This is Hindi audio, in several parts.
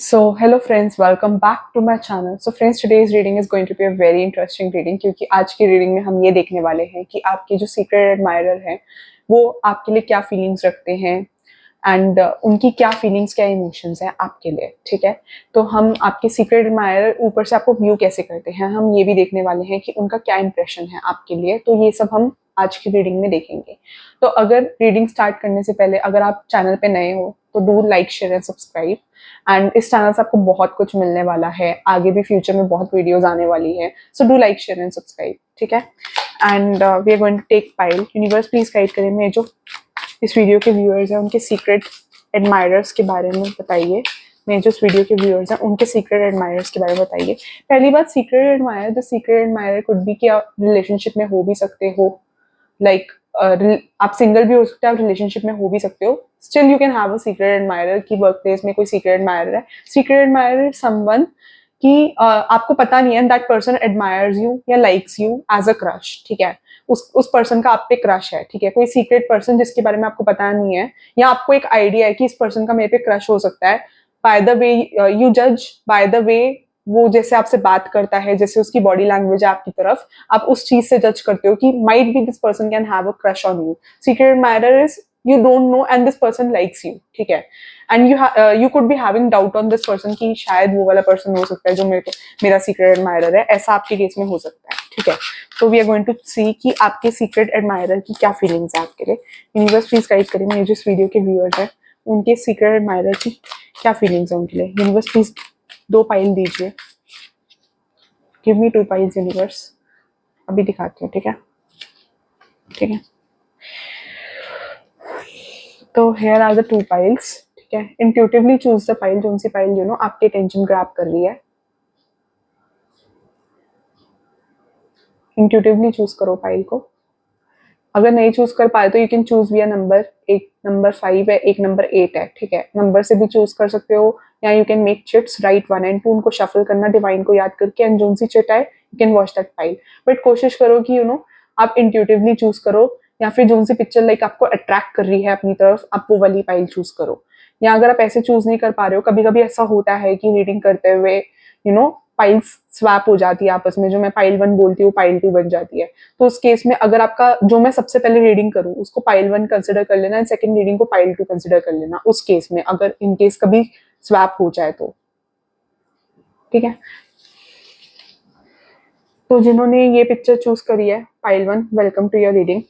So, hello friends, welcome back to my channel. So friends, today's reading is going to be a very interesting reading क्योंकि आज की रीडिंग में हम ये देखने वाले हैं कि आपके जो सीक्रेट एडमायरर हैं वो आपके लिए क्या फीलिंग्स रखते हैं एंड उनकी क्या फीलिंग्स, क्या इमोशंस हैं आपके लिए, ठीक है। तो हम आपके सीक्रेट एडमायरर ऊपर से आपको व्यू कैसे करते हैं, हम ये भी देखने वाले हैं कि उनका क्या इंप्रेशन है आपके लिए। तो ये सब हम आज की रीडिंग में देखेंगे। तो अगर रीडिंग स्टार्ट करने से पहले अगर आप चैनल पे नए हो तो do like, share and subscribe. And इस चैनल से आपको बहुत कुछ मिलने वाला है, आगे भी फ्यूचर में बहुत वीडियोस आने वाली है। So do like, share and subscribe, ठीक है। And we are going to take pile. Universe please guide करें मैं जो इस वीडियो के व्यूअर्स हैं उनके सीक्रेट एडमायरर्स के बारे में बताइए। मैं जो इस वीडियो के व्यूअर्स हैं उनके सीक्रेट एडमायरर्स के बारे में बताइए। पहली बात, secret admire, the secret admire could be कि आप रिलेशनशिप में हो भी सकते हो, लाइक आप सिंगल भी हो सकते हैं, आप रिलेशनशिप में हो भी सकते हो। Still you can have a secret admirer की वर्क प्लेस में कोई सीक्रेट एडमायरर है। सीक्रेट एडमायरर समवन कि आपको पता नहीं है दैट पर्सन एडमायर्स यू या likes you as a crush, ठीक है। उस पर्सन का आप पे क्रश है, ठीक है। कोई सीक्रेट पर्सन जिसके बारे में आपको पता नहीं है या आपको एक आइडिया है कि इस पर्सन का मेरे पे क्रश हो सकता है। बाय द वे यू जज, बाय द वे वो जैसे आपसे बात करता है, जैसे उसकी बॉडी लैंग्वेज है आपकी तरफ, आप उस चीज से जज करते हो कि might be this person can have a crush on you. Secret admirer is you don't know and this person likes you, ठीक है। And you could be having doubt on this person कि शायद वो वाला पर्सन हो सकता है जो मेरा सीक्रेट एडमायरर है, ऐसा आपके केस में हो सकता है, ठीक है। तो वी आर गोइंग टू सी कि आपके सीक्रेट एडमायरर की क्या फीलिंग्स है आपके लिए। यूनिवर्स प्लीज गाइड करें मेरे जो इस वीडियो के व्यूअर्स हैं उनके सीक्रेट एडमायरर की क्या फीलिंग्स है उनके लिए। यूनिवर्स प्लीज 2 पाइल दीजिए। Give me 2 piles universe. अभी दिखाती हूँ, ठीक है, ठीक है। तो हेयर आर द 2 पाइल्स, ठीक है। इंट्यूटिवली चूज द पाइल, जो सी पाइल यू नो आपकी अटेंशन ग्रैब कर रही है। इंट्यूटिवली चूज करो पाइल को। अगर नहीं चूज कर पाए तो यू कैन चूज भी अ नंबर। एक नंबर 5 है, एक नंबर 8 है, ठीक है। नंबर से भी चूज कर सकते हो या you can make chits, right 1 and 2, उनको शफल करना डिवाइन को याद करके, एंड जो सी चिट आए you can watch that pile. But कोशिश करो कि आप इंट्यूटिवली चूज करो, या फिर जो सी पिक्चर लाइक आपको अट्रैक्ट कर रही है अपनी तरफ, आप वो वाली पाइल चूज करो। या अगर आप ऐसे चूज नहीं कर पा रहे हो, कभी कभी ऐसा होता है कि रीडिंग करते हुए पाइल्स स्वैप हो जाती है आपस में, जो मैं पाइल 1 बोलती हूँ पाइल 2 बन जाती है। तो उस केस में अगर आपका जो मैं सबसे पहले रीडिंग करूँ उसको पाइल 1 कंसिडर कर लेना, एंड सेकंड रीडिंग को पाइल 2 कंसिडर कर लेना, उस केस में अगर इन केस कभी स्वैप हो जाए तो, ठीक है। तो जिन्होंने ये पिक्चर चूज करी है pile 1, welcome to your reading.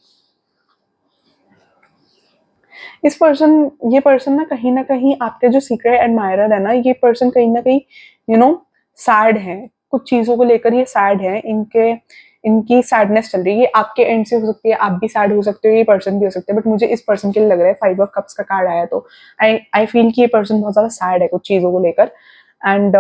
ये पर्सन ना कहीं आपके जो सीक्रेट एडमायरर है ना, ये पर्सन कहीं ना कहीं सैड है, कुछ चीजों को लेकर ये सैड है। इनकी सैडनेस चल रही है, आपके एंड से हो सकती है, आप भी सैड हो सकते हो, ये पर्सन भी हो सकते हैं। बट मुझे इस पर्सन के लिए लग रहा है 5 ऑफ कप्स का कार्ड आया तो आई फील कि ये पर्सन बहुत ज्यादा सैड है कुछ चीजों को लेकर। एंड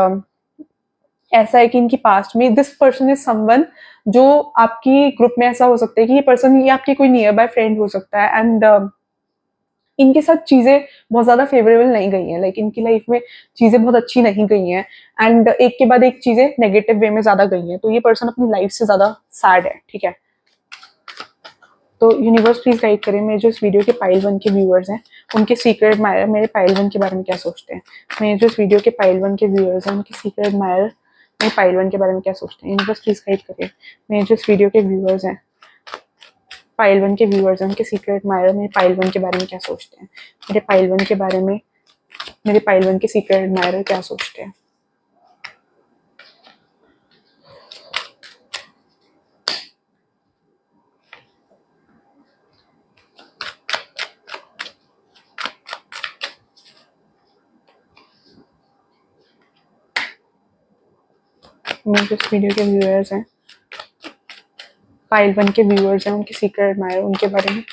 ऐसा है कि इनकी पास्ट में दिस पर्सन इज समवन जो आपकी ग्रुप में ऐसा हो सकता है कि ये पर्सन ये आपकी कोई नियर बाय फ्रेंड हो सकता है। एंड इनके साथ चीजें बहुत ज्यादा फेवरेबल नहीं गई हैं, लाइक इनकी लाइफ में चीजें बहुत अच्छी नहीं गई हैं, एंड एक के बाद एक चीजें नेगेटिव वे में ज्यादा गई हैं। तो ये पर्सन अपनी लाइफ से ज्यादा सैड है, ठीक है। तो यूनिवर्स प्लीज गाइड करें मेरे जो इस वीडियो के पाइल 1 के व्यूअर्स हैं उनके सीक्रेट एडमायर मेरे पाइल 1 के बारे में क्या सोचते हैं। मेरे जो इस वीडियो के पाइल 1 के व्यूअर्स हैं उनके सीक्रेट एडमायर मेरे पाइल 1 के बारे में क्या सोचते हैं। यूनिवर्स प्लीज गाइड करें मेरे जो इस वीडियो के व्यूअर्स हैं पाइल 1 के व्यूअर्स हैं उनके सीक्रेट एडमायर मेरे पाइल 1 के बारे में क्या सोचते हैं। मेरे पाइल 1 के बारे में मेरे पाइल 1 के सीक्रेट एडमायर क्या सोचते हैं। मेरे जो इस वीडियो के व्यूअर्स हैं पाइल 1 के व्यूअर्स हैं उनके सीक्रेट एडमायर उनके बारे में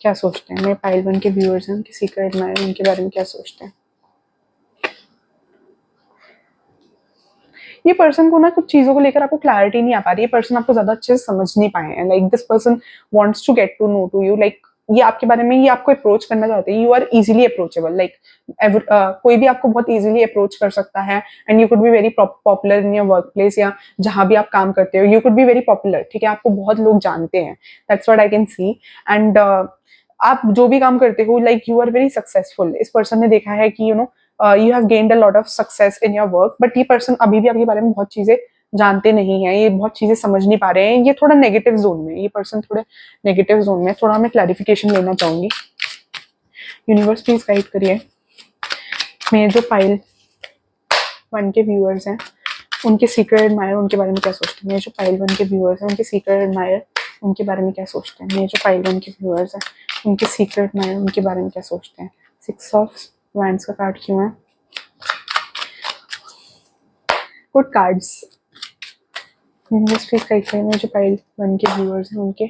क्या सोचते हैं। मेरे पाइल 1 के व्यूअर्स हैं उनके सीक्रेट एडमायर उनके बारे में क्या सोचते हैं। ये पर्सन को ना कुछ चीजों को लेकर आपको क्लैरिटी नहीं आ पा रही है, पर्सन आपको ज्यादा अच्छे से समझ नहीं पाए हैं। Like this person wants to get to know to you, like ये आपके बारे में ये आपको अप्रोच करना चाहते हैं। You are easily approachable, like कोई भी आपको बहुत इजीली अप्रोच कर सकता है। And you could be very popular in your work place, या जहां भी आप काम करते हो you could be very popular, ठीक है। आपको बहुत लोग जानते हैं, that's what I can see. And आप जो भी काम करते हो like you are very successful. इस पर्सन ने देखा है कि you have gained a lot of success in your work, but ये पर्सन अभी भी आपके बारे में बहुत चीजें जानते नहीं है, ये बहुत चीजें समझ नहीं पा रहे हैं, ये थोड़ा नेगेटिव जोन में, ये पर्सन थोड़े नेगेटिव जोन में, थोड़ा मैं क्लैरिफिकेशन लेना चाहूंगी। यूनिवर्स प्लीज गाइड करिए, मेरे जो पाइल 1 के व्यूअर्स हैं उनके सीक्रेट एडमायर उनके बारे में क्या सोचते हैं। मेरे जो पाइल 1 के व्यूअर्स हैं उनके सीक्रेट एडमायर उनके बारे में क्या सोचते हैं। मेरे जो पाइल 1 के व्यूअर्स हैं उनके सीक्रेट एडमायर उनके बारे में क्या सोचते हैं। 6 ऑफ वैंड्स का कार्ड क्यों है। Good cards. Universe please guide करिए, मेरे जो पाइल 1 के व्यूअर्स हैं उनके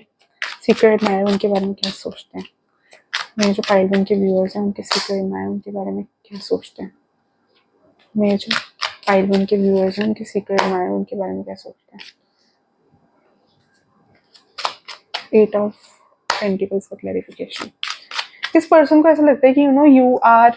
सीक्रेट एडमायर उनके बारे में क्या सोचते हैं। मेरे जो पाइल 1 के व्यूअर्स हैं उनके सीक्रेट एडमायर उनके बारे में क्या सोचते हैं। मेरे जो पाइल 1 के व्यूअर्स हैं उनके सीक्रेट एडमायर उनके बारे में क्या सोचते हैं। 8 ऑफ पेंटिकल्स का क्लैरिफिकेशन। इस पर्सन को ऐसा लगता है कि you are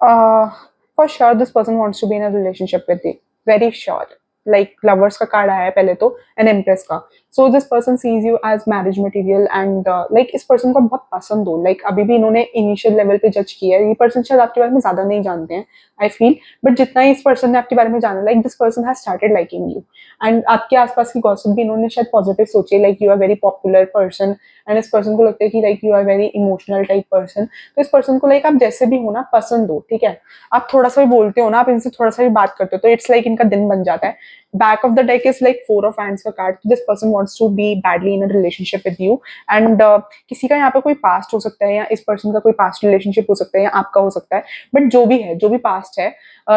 for sure this person wants to be in a relationship with you, very sure. Like lovers का कार्ड आया है पहले तो, एन एम्प्रेस का। So this person sees you as marriage material and like इस पर्सन को बहुत पसंद हो। लाइक अभी भी इन्होंने इनिशियल लेवल पे जज किया है। ये पर्सन शायद आपके बारे में ज्यादा नहीं जानते हैं आई फील, बट जितना ही इस पर्सन ने आपके बारे में जाना, like this person has started liking you. And आपके आसपास की गॉसिप भी इन्होंने शायद पॉजिटिव सोची, like you are very popular person, and इस पर्सन को लगता है कि like you are very emotional type person. तो इस पर्सन को लाइक आप जैसे भी हो ना पसंद हो, ठीक है। आप थोड़ा सा भी बोलते हो ना, आप इनसे थोड़ा सा भी बात करते हो तो इट्स लाइक इनका दिन बन जाता है। Back of the deck is like 4 of hands का card. This person wants to be badly in a relationship with you and किसी का यहाँ पे कोई पास्ट हो सकता है, या इस पर्सन का कोई पास्ट रिलेशनशिप हो सकता है, या आपका हो सकता है। बट जो भी है, जो भी पास्ट है,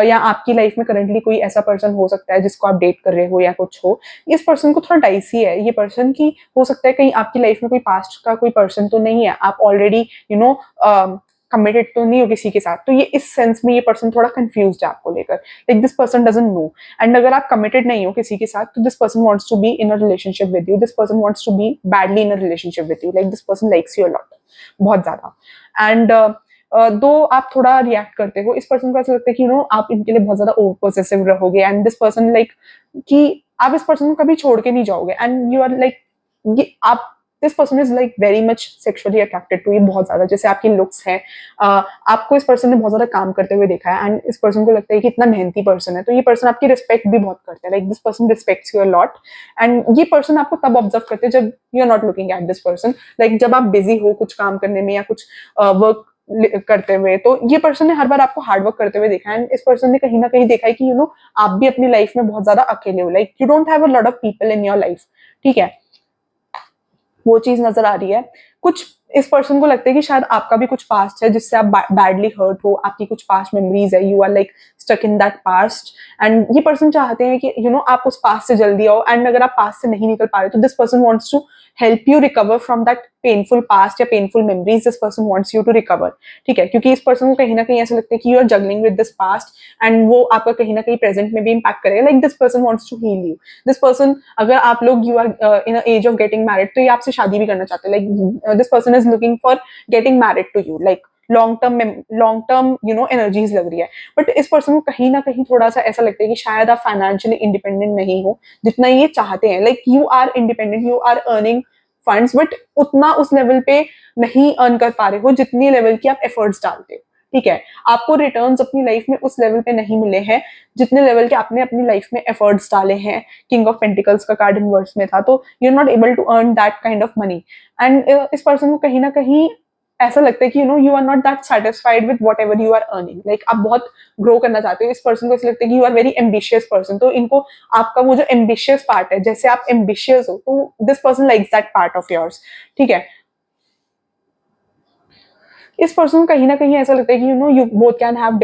या आपकी लाइफ में करंटली कोई ऐसा पर्सन हो सकता है जिसको आप डेट कर रहे हो या कुछ हो। इस पर्सन को थोड़ा डाइसी है ये पर्सन की, हो सकता है कहीं आपकी लाइफ में कोई पास्ट का कोई पर्सन तो नहीं है, आप ऑलरेडी कमिटेड तो नहीं हो किसी के साथ। तो ये इस सेंस में ये पर्सन थोड़ा कंफ्यूज है आपको लेकर, like this person doesn't know. And अगर आप कमिटेड नहीं हो किसी के साथ तो this person wants to be in a relationship with you, this person wants to be badly in a relationship with you, like this person likes you a lot, बहुत ज्यादा। एंड दो आप थोड़ा रिएक्ट करते हो, इस पर्सन को ऐसा लगता है कि आप इनके लिए बहुत ज्यादा ओवर पॉसेसिव रहोगे, एंड दिस पर्सन लाइक कि आप इस पर्सन को कभी छोड़ के नहीं जाओगे, एंड यू आर लाइक आप this person is like very much sexually attracted to you, बहुत ज्यादा। जैसे आपकी लुक्स है, आपको इस पर्सन ने बहुत ज्यादा काम करते हुए देखा है, एंड इस पर्सन को लगता है कि इतना मेहनती पर्सन है, तो ये पर्सन आपकी रिस्पेक्ट भी बहुत करता है, like this person respects you a lot. And ये पर्सन आपको तब ऑब्जर्व करते हैं जब you are not looking at this person, like जब आप बिजी हो कुछ काम करने में या कुछ वर्क करते हुए, तो ये पर्सन ने हर बार आपको हार्डवर्क करते हुए देखा है। इस पर्सन ने कहीं ना कहीं देखा है कि आप भी अपनी लाइफ में बहुत ज्यादा अकेले हो, like you don't have a lot of people in your life, ठीक है। वो चीज नजर आ रही है। कुछ इस पर्सन को लगता है कि शायद आपका भी कुछ पास्ट है जिससे आप बैडली हर्ट हो, आपकी कुछ पास्ट मेमोरीज है, you are like stuck in that past, and ये पर्सन चाहते हैं कि आप उस पास्ट से जल्दी आओ। एंड अगर आप पास्ट से नहीं निकल पा रहे तो this person wants to help you recover from that painful past या painful memories. This person wants you to recover, ठीक है, क्योंकि इस पर्सन को कहीं ना कहीं ऐसा लगता है कि you are juggling with this past, and वो आपका कहीं ना कहीं प्रेजेंट में भी इम्पैक्ट करेगा। Like this person wants to heal you. This person, अगर आप लोग you are in age of getting married, तो ये आपसे शादी भी करना चाहते हैं। Like this person is looking for getting married to you, like long term energies लग रही है। बट इस पर्सन को कहीं ना कहीं थोड़ा सा ऐसा लगता है कि शायद आप फाइनेंशियली इंडिपेंडेंट नहीं हो जितना ये चाहते हैं। Like you are independent, you are earning funds, but उतना उस लेवल पे नहीं अर्न कर पा रहे हो जितनी लेवल की आप एफर्ट्स डालते हो, ठीक है। आपको रिटर्न्स अपनी लाइफ में उस लेवल पे नहीं मिले हैं जितने लेवल के आपने अपनी लाइफ में एफर्ट्स डाले हैं। किंग ऑफ पेंटिकल्स का कार्ड इनवर्स में था, तो you are not able to earn that kind of money. And इस पर्सन को कहीं ना कहीं ऐसा लगता है कि you are not that satisfied with whatever you are earning. Like आप बहुत ग्रो करना चाहते हो। इस पर्सन को ऐसा लगता है कि you are very ambitious person, तो इनको आपका वो जो एम्बिशियस पार्ट है, जैसे आप एम्बिशियस हो, तो this person likes that part of yours, ठीक है। इस पर्सन को कहीं ना कहीं ऐसा लगता है कि you both can have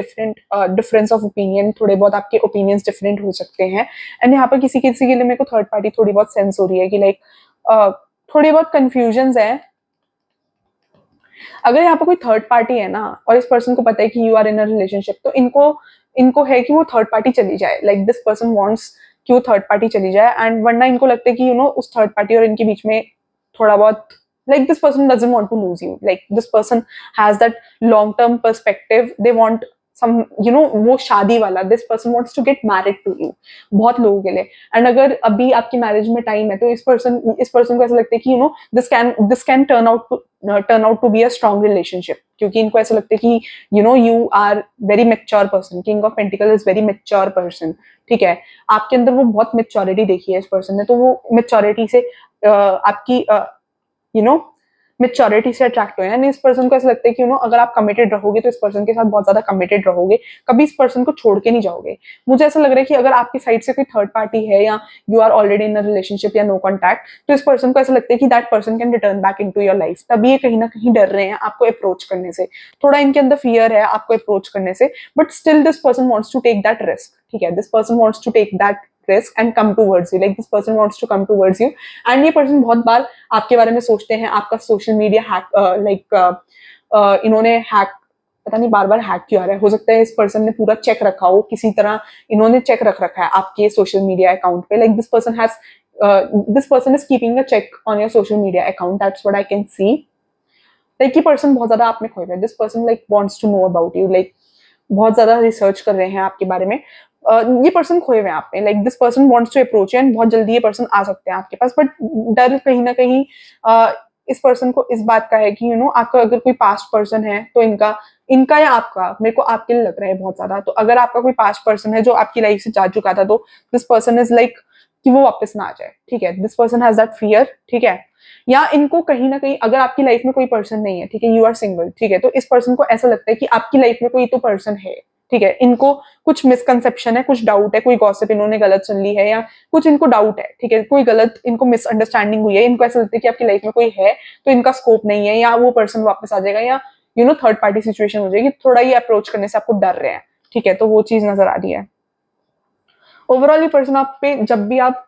difference of opinion, थोड़े बहुत आपके ओपिनियंस डिफरेंट हो सकते हैं। एंड यहाँ पर किसी किसी के लिए मेरे को थर्ड पार्टी थोड़ी बहुत सेंस हो रही है कि लाइक थोड़ी बहुत कंफ्यूजन है। अगर यहाँ पर कोई थर्ड पार्टी है ना, और इस पर्सन को पता है कि you are in a relationship, तो इनको इनको है कि वो थर्ड पार्टी चली जाए। लाइक दिस पर्सन वांट्स कि वो थर्ड पार्टी चली जाए, एंड वरना इनको लगता है कि उस थर्ड पार्टी और इनके बीच में थोड़ा बहुत, like this person doesn't want to lose you, like this person has that long term perspective, they want सम वो शादी वाला, this person wants to get married to you, बहुत लोगों के लिए। एंड अगर अभी आपकी मैरिज में टाइम है तो इस पर्सन को ऐसा लगता है कि this can turn out to be a strong relationship, क्योंकि इनको ऐसा लगता है कि you are very mature person, king of pentacle is very mature person, ठीक है। आपके अंदर वो बहुत मेच्योरिटी देखी है इस पर्सन ने, तो वो मेच्योरिटी से आपकी यू नो मेच्योरिटी से अट्रैक्ट हुए हैं। इस पर्सन को ऐसा लगता है कि अगर आप कमिटेड रहोगे तो इस पर्सन के साथ बहुत ज्यादा कमिटेड रहोगे, कभी इस पर्सन को छोड़ के नहीं जाओगे। मुझे ऐसा लग रहा है कि अगर आपकी साइड से कोई थर्ड पार्टी है या you are already in a relationship या नो कॉन्टैक्ट, तो इस पर्सन को ऐसा लगता है कि that person can return back into your life, तभी ये कहीं ना कहीं डर रहे हैं आपको अप्रोच करने से। थोड़ा इनके अंदर फियर है आपको अप्रोच करने से, but still this person wants to take that risk, ठीक है। This person wants to take that risk and come towards you, like this person wants to come towards you। and ये person बहुत बार आपके बारे में सोचते हैं, आपका सोशल मीडिया हैक इन्होंने हैक, पता नहीं बार बार हैक क्यों आ रहा है, हो सकता है इस पर्सन ने पूरा चेक रखा हो, किसी तरह इन्होंने चेक रख रखा है आपके सोशल मीडिया अकाउंट पे, like this person is keeping a check on your social media account, that's what I can see. Like ये पर्सन बहुत ज्यादा आप में खोए हुए है, this person like wants to know about you, like बहुत ज्यादा रिसर्च कर रहे हैं आपके बारे में। ये पर्सन खोए हुए हैं आप में, like this person wants to approach and बहुत जल्दी ये पर्सन आ सकते हैं आपके पास, बट डर कहीं ना कहीं इस पर्सन को इस बात का है कि आपका अगर कोई पास्ट पर्सन है तो इनका इनका या आपका, मेरे को आपके लिए लग रहा है बहुत ज्यादा, तो अगर आपका कोई पास्ट पर्सन है जो आपकी लाइफ से जा चुका था, तो दिस पर्सन इज लाइक कि वो वापस ना आ जाए, ठीक है। This person has that fear, ठीक है। या इनको कहीं ना कहीं, अगर आपकी लाइफ में कोई पर्सन नहीं है, ठीक है, यू आर सिंगल, ठीक है, तो इस पर्सन को ऐसा लगता है कि आपकी लाइफ में कोई तो पर्सन है, ठीक है। इनको कुछ मिसकंसेप्शन है, कुछ डाउट है, कोई गॉसिप इन्होंने गलत सुन ली है, या कुछ इनको डाउट है, ठीक है, कोई गलत इनको मिसअंडरस्टैंडिंग हुई है, इनको ऐसा लगता है कि आपकी लाइफ में कोई है तो इनका स्कोप नहीं है, या वो पर्सन वापस आ जाएगा, या थर्ड पार्टी सिचुएशन हो जाएगी, थोड़ा ये अप्रोच करने से आपको डर रहे हैं, ठीक है। तो वो चीज नजर आ रही है। ओवरऑल ये पर्सन आप पे, जब भी आप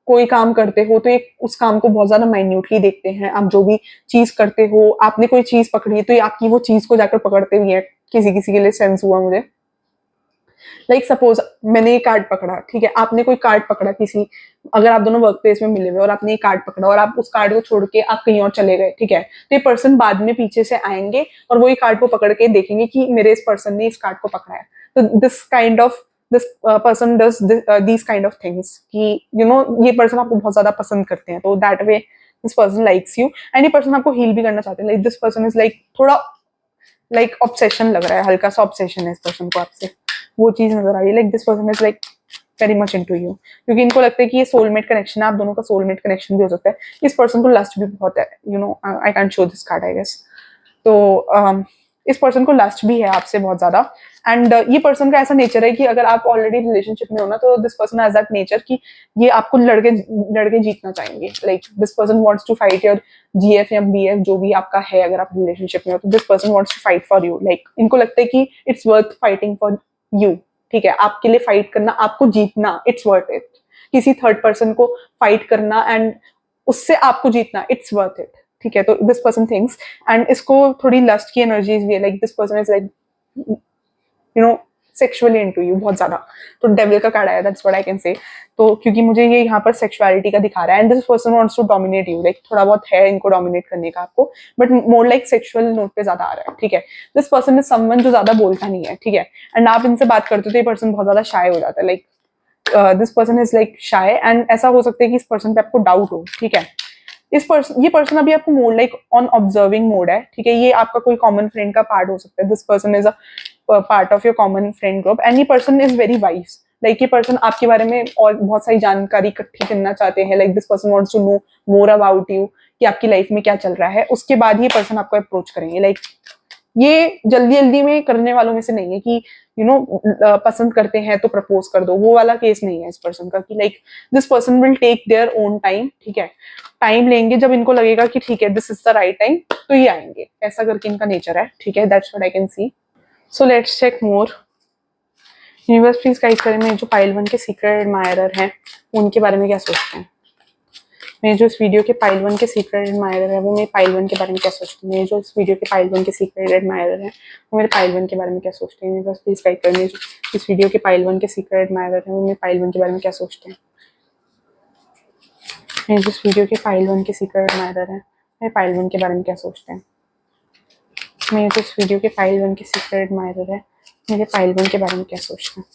कोई काम करते हो तो ये उस काम को बहुत ज्यादा माइन्यूटली देखते हैं। आप जो भी चीज करते हो, आपने कोई चीज पकड़ी है तो ये आपकी वो चीज को जाकर पकड़ते भी है। किसी किसी के लिए सेंस हुआ मुझे, लाइक सपोज मैंने ये कार्ड पकड़ा, ठीक है, आपने कोई कार्ड पकड़ा किसी, अगर आप दोनों वर्क प्लेस में मिले हुए और आपने ये कार्ड पकड़ा और आप उस कार्ड को छोड़ के आप कहीं और चले गए, ठीक है, तो ये पर्सन बाद में पीछे से आएंगे और वो ये कार्ड को पकड़ के देखेंगे कि मेरे इस पर्सन ने इस कार्ड को पकड़ा है। तो this person does these kind of things कि ये पर्सन आपको बहुत ज्यादा पसंद करते हैं, तो that way this person likes you. And ये पर्सन आपको हील भी करना चाहते हैं, like this person is like थोड़ा लाइक ऑब्सेशन लग रहा है, हल्का सा ऑब्सेशन है इस पर्सन को आपसे, वो चीज नजर आ रही है। Like this person is like very much into you, क्योंकि इनको लगता है कि ये सोलमेट कनेक्शन है, आप दोनों का सोलमेट कनेक्शन भी हो सकता है। इस पर्सन को लस्ट भी बहुत है, I can't show this card I guess. तो इस पर्सन को लस्ट भी है आपसे बहुत ज्यादा। एंड ये पर्सन का ऐसा नेचर है कि अगर आप ऑलरेडी रिलेशनशिप में हो ना, तो this person has that nature कि ये आपको लड़के जीतना चाहेंगे। Like this person wants to fight your GF या बीएफ, जो भी आपका है, अगर आप रिलेशनशिप में हो तो this person wants to fight for you. Like इनको लगता है कि it's worth fighting for you, ठीक है, आपके लिए फाइट करना, आपको जीतना, इट्स वर्थ इट। किसी थर्ड पर्सन को फाइट करना एंड उससे आपको जीतना, इट्स वर्थ इट, ठीक है। तो दिस पर्सन थिंक्स, एंड इसको थोड़ी लस्ट की एनर्जीज भी है। Like this person is like sexually into you बहुत ज्यादा। तो डेविल का कार्ड आया, that's what I can say. तो क्योंकि मुझे ये यहाँ पर सेक्सुअलिटी का दिखा रहा है, and this person wants to dominate you, like थोड़ा बहुत है इनको डोमिनेट करने का आपको, but more like sexual note पे ज्यादा आ रहा है, ठीक है। दिस पर्सन इज समवन जो ज्यादा बोलता नहीं है, ठीक है, एंड आप इनसे बात करते हो तो ये पर्सन बहुत ज्यादा शाय हो जाता है। Like this person is like shy, and ऐसा हो सकता है कि इस पर्सन पे आपको डाउट हो, ठीक है। ये पर्सन अभी आपको mode like on observing mode है, ठीक है। ये आपका कोई कॉमन फ्रेंड का पार्ट हो सकता है, this person is a part of your common friend group, and ये person is very wise. Like ये पर्सन आपके बारे में और बहुत सारी जानकारी इकट्ठी करना चाहते हैं। Like this person wants to know more about you, कि आपकी लाइफ में क्या चल रहा है, उसके बाद ये पर्सन आपको अप्रोच करेंगे। लाइक ये जल्दी जल्दी में करने वालों में से नहीं है कि पसंद करते हैं तो प्रपोज कर दो, वो वाला केस नहीं है इस पर्सन का, कि like this person will take their own time, ठीक है, टाइम लेंगे, जब इनको लगेगा कि ठीक है this is the right time तो ये आएंगे, ऐसा करके इनका नेचर है, ठीक है। That's what I can see. So let's check more. Universe please guide करें, मेरे जो पाइल 1 के सीक्रेट एडमायरर हैं उनके बारे में क्या सोचते हैं। मेरे जो इस वीडियो के पाइल 1 के सीक्रेट एडमायरर है वो मेरे पाइल 1 के बारे में क्या सोचते हैं। मेरे जो इस वीडियो के पाइल 1 के सीक्रेट एडमायरर है वो मेरे पाइल 1 के बारे में क्या सोचते हैं। यूनिवर्स प्लीज गाइड करें, मेरे जो इस वीडियो के पाइल 1 के सीक्रेट एडमायरर है वो मेरे पाइल 1 के बारे में क्या सोचते हैं। मेरे जो इस वीडियो के पाइल 1 के सीक्रेट एडमायरर है मेरे पाइल 1 के बारे में क्या सोचते हैं। मेरे जो इस वीडियो के पाइल 1 के सीक्रेट एडमायरर है मेरे पाइल वन के बारे में क्या सोचते हैं।